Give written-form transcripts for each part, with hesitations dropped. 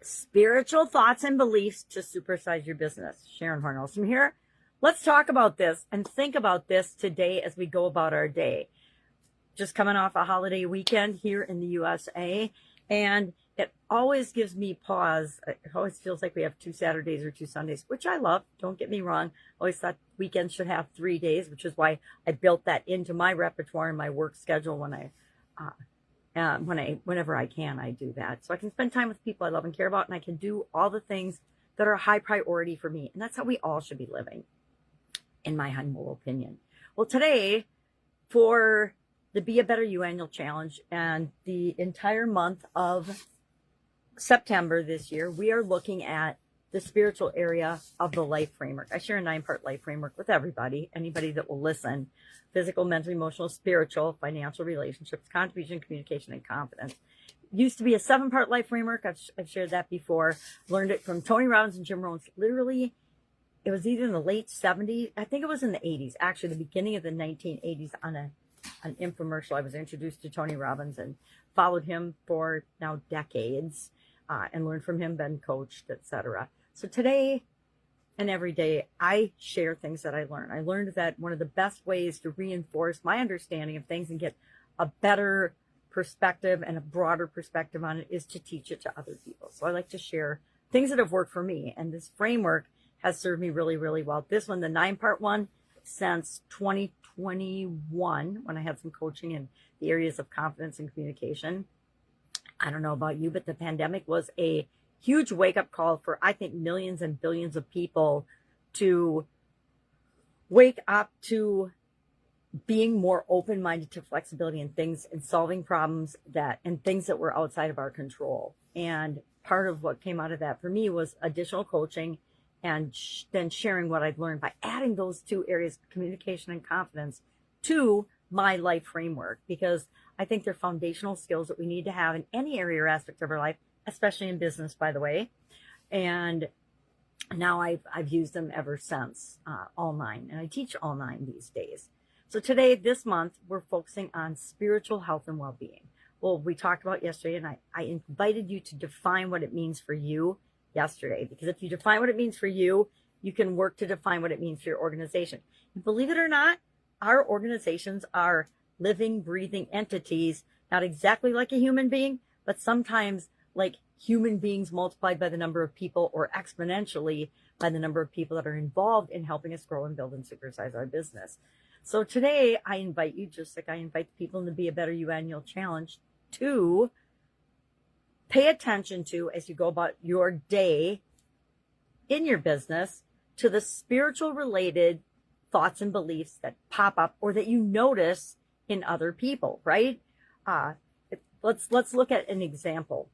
Spiritual thoughts and beliefs to supersize your business. Sharon Horne-Ellstrom here. Let's talk about this and think about this today as we go about our day. Just coming off a holiday weekend here in the USA, and it always gives me pause. It always feels like we have 2 Saturdays or 2 Sundays, which I love. Don't get me wrong. I always thought weekends should have 3 days, which is why I built that into my repertoire and my work schedule whenever I can, I do that. So I can spend time with people I love and care about, and I can do all the things that are a high priority for me. And that's how we all should be living, in my humble opinion. Well, today, for the Be a Better You annual challenge and the entire month of September this year, we are looking at the spiritual area of the life framework. I share a 9-part life framework with everybody, anybody that will listen: physical, mental, emotional, spiritual, financial, relationships, contribution, communication, and confidence. It used to be a 7-part life framework. I've shared that before. Learned it from Tony Robbins and Jim Rohn. Literally, it was either in the late 70s. I think it was in the 80s, actually, the beginning of the 1980s, on an infomercial. I was introduced to Tony Robbins and followed him for now decades, and learned from him, been coached, etc. So today and every day, I share things that I learn. I learned that one of the best ways to reinforce my understanding of things and get a better perspective and a broader perspective on it is to teach it to other people. So I like to share things that have worked for me, and this framework has served me really, really well. This one, the 9-part one, since 2021, when I had some coaching in the areas of confidence and communication. I don't know about you, but the pandemic was a huge wake-up call for, I think, millions and billions of people to wake up to being more open-minded to flexibility and things, and solving problems and things that were outside of our control. And part of what came out of that for me was additional coaching, and then sharing what I've learned by adding those 2 areas, communication and confidence, to my life framework, because I think they're foundational skills that we need to have in any area or aspect of our life, especially in business, by the way. And now I've used them ever since, all 9, and I teach all 9 these days. So today, this month, we're focusing on spiritual health and well-being. Well, we talked about yesterday, and I invited you to define what it means for you yesterday, because if you define what it means for you, you can work to define what it means for your organization. And believe it or not, our organizations are living, breathing entities, not exactly like a human being, but sometimes like human beings multiplied by the number of people, or exponentially by the number of people that are involved in helping us grow and build and supersize our business. So today, I invite you, just like I invite the people in the Be a Better You annual challenge, to pay attention to, as you go about your day in your business, to the spiritual related thoughts and beliefs that pop up or that you notice in other people, right? Let's look at an example.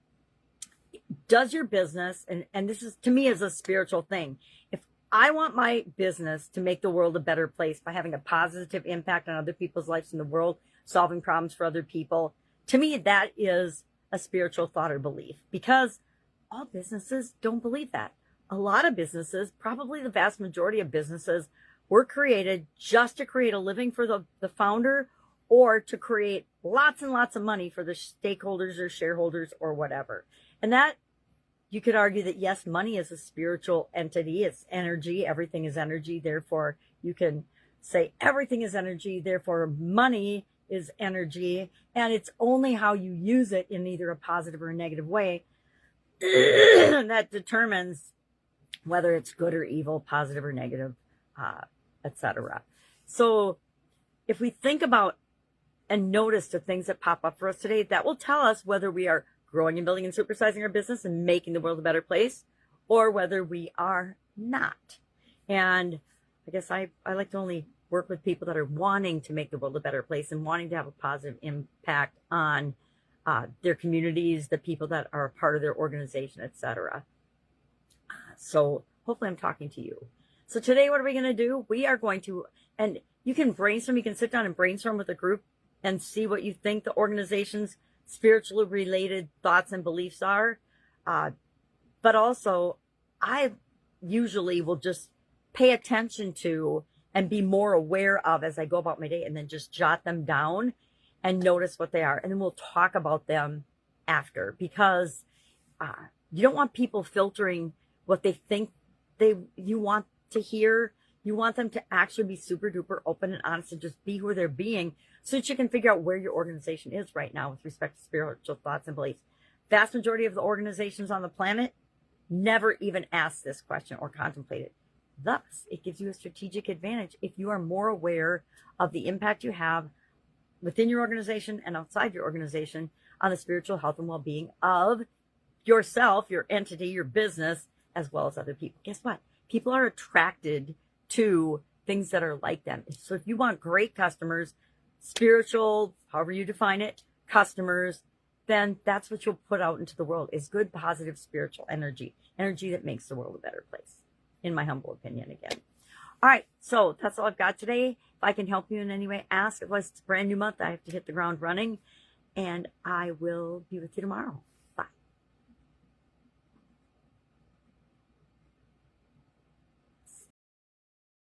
Does your business, and this is, to me, is a spiritual thing. If I want my business to make the world a better place by having a positive impact on other people's lives in the world, solving problems for other people, to me, that is a spiritual thought or belief, because all businesses don't believe that. A lot of businesses, probably the vast majority of businesses, were created just to create a living for the founder, or to create lots and lots of money for the stakeholders or shareholders or whatever. And that, you could argue that, yes, money is a spiritual entity. It's energy. Everything is energy. Therefore, you can say everything is energy. Therefore, money is energy. And it's only how you use it in either a positive or a negative way that determines whether it's good or evil, positive or negative, etc. So if we think about and notice the things that pop up for us today, that will tell us whether we are growing and building and supersizing our business and making the world a better place, or whether we are not. And I guess I like to only work with people that are wanting to make the world a better place and wanting to have a positive impact on their communities, the people that are a part of their organization, etc. So hopefully I'm talking to you. So today, what are we going to do? We are going to, and you can brainstorm, you can sit down and brainstorm with a group and see what you think the organization's spiritually related thoughts and beliefs are. But also, I usually will just pay attention to and be more aware of as I go about my day, and then just jot them down and notice what they are. And then we'll talk about them after, because You don't want people filtering what they think you want to hear. You want them to actually be super duper open and honest and just be who they're being, so that you can figure out where your organization is right now with respect to spiritual thoughts and beliefs. Vast majority of the organizations on the planet never even ask this question or contemplate it. Thus, it gives you a strategic advantage if you are more aware of the impact you have within your organization and outside your organization on the spiritual health and well-being of yourself, your entity, your business, as well as other people. Guess what? People are attracted to things that are like them. So if you want great customers, spiritual, however you define it, customers, then that's what you'll put out into the world, is good, positive, spiritual energy that makes the world a better place, in my humble opinion again. All right, so that's all I've got today. If I can help you in any way, ask. Otherwise, it's a brand new month. I have to hit the ground running, and I will be with you tomorrow.